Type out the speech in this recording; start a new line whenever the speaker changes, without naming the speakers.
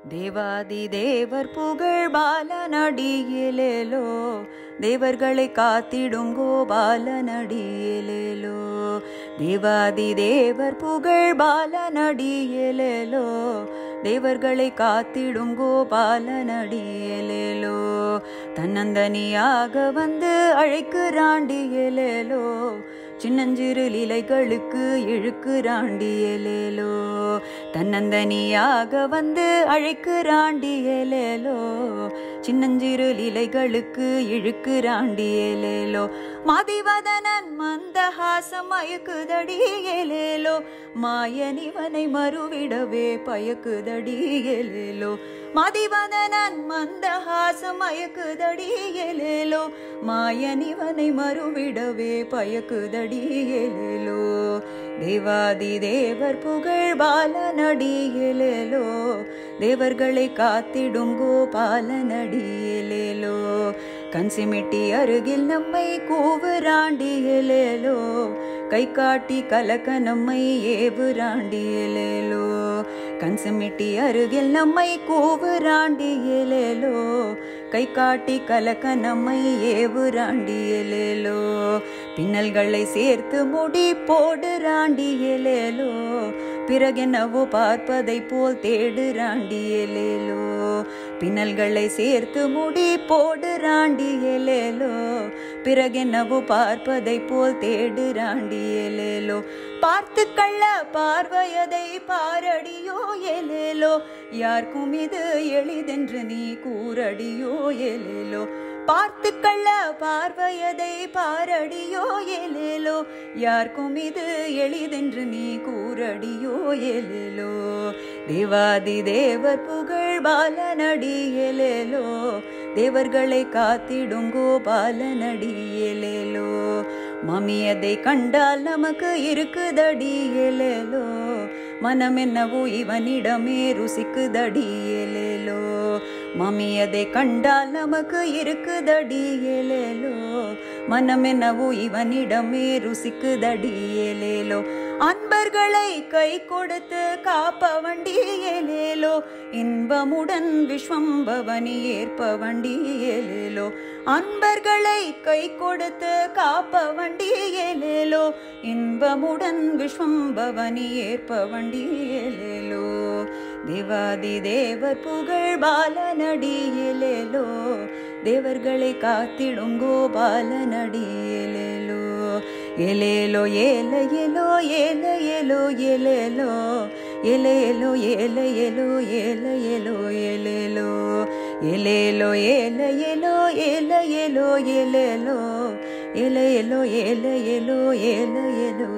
தேவாதி தேவர் புகழ் பாலனடியிலேலோ, தேவர்களை காத்திடும் கோபாலனடியிலேலோ. தேவாதி தேவர் புகழ் பாலனடியிலேலோ, தேவர்களை காத்திடும் கோபாலனடியிலேலோ. தன்னந்தனியாக வந்து அழைக்கிறாண்டியலேலோ, சின்னஞ்சிறு லீலைகளுக்கு இழுக்குறாண்டியலேலோ. தன்னந்தனியாக வந்து அழைக்கிறாண்டியலேலோ, சின்னஞ்சிறு லீலைகளுக்கு இழுக்குறாண்டியலேலோ. மதிவதனன் மந்தஹாசம் மயக்குதடியலேலோ, மாயனிவனை மறுவிடவே பயக்குதடியலேலோ. மதிவதனன் மந்தஹாசம் மயக்குதடியலேலோ, மாயனிவனை மறுவிடவே பயக்குதடியலேலோ. தேவாதி தேவர் புகழ் பாலனடியிலேலோ, தேவர்களை காத்திடும் கோபாலனடியிலேலோ. கன்சிமிட்டி அருகில் நம்மை கூவுராண்டியலேலோ, கை காட்டி கலக்க நம்மை ஏவுராண்டியலேலோ. கன்சிமிட்டி அருகில் நம்மை கூவுராண்டியலேலோ, கை காட்டி கலக்க நம்மை ஏவுராண்டியலேலோ. பின்னல்களை சேர்த்து முடி போடுறாண்டியலேலோ, பிறகென்னவோ பார்ப்பதை போல் தேடுறாண்டியலேலோ. பின்னல்களை சேர்த்து முடி போடுறாண்டியலேலோ, பிறகென்னவோ பார்ப்பதை போல் தேடுறாண்டியலேலோ. பார்த்து கள்ள பார்வையதை பாரடியோ எலேலோ, யாருக்கும் இது எளிதென்று நீ கூறடியோ எலேலோ. பார்த்து கள்ள பார்வையதை பாரடியோ எலேலோ, யாருக்கும் இது எளிதென்று நீ கூறடியோ எலேலோ. தேவாதி தேவர் புகழ் பாலனடியலேலோ, தேவர்களை காத்திடும் கோபாலனடியலேலோ. மமியதை கண்டால் நமக்கு இருக்குதடியலேலோ, மனம் என்னவோ இவனிடமே ருசிக்குதடியலேலோ. மமியதை கண்டால் நமக்கு இருக்குதடியலேலோ, மனம் என்னவோ இவனிடமே ருசிக்குதடியலேலோ. அன்பர்களை கை கொடுத்து காப்பவண்டியலேலோ, இன்பமுடன் விஸ்வம் பவனி ஏற்பவண்டியலேலோ. அன்பர்களை கை கொடுத்து காப்பவண்டியலேலோ, இன்பமுடன் விஸ்வம் பவனி ஏற்பவண்டியலேலோ. தேவாதி தேவர் புகழ் பாலனடியிலேலோ, தேவர்களை காத்திடும் கோபாலனடியிலேலோ. எலேலோ ஏல எலோ ஏல எலோ எலேலோ, எலேலோ ஏல எலோ ஏல எலோ எலேலோ. எலேலோ ஏல எலோ ஏல எலோ எலேலோ, எலேலோ ஏல எலோ ஏல எலோ.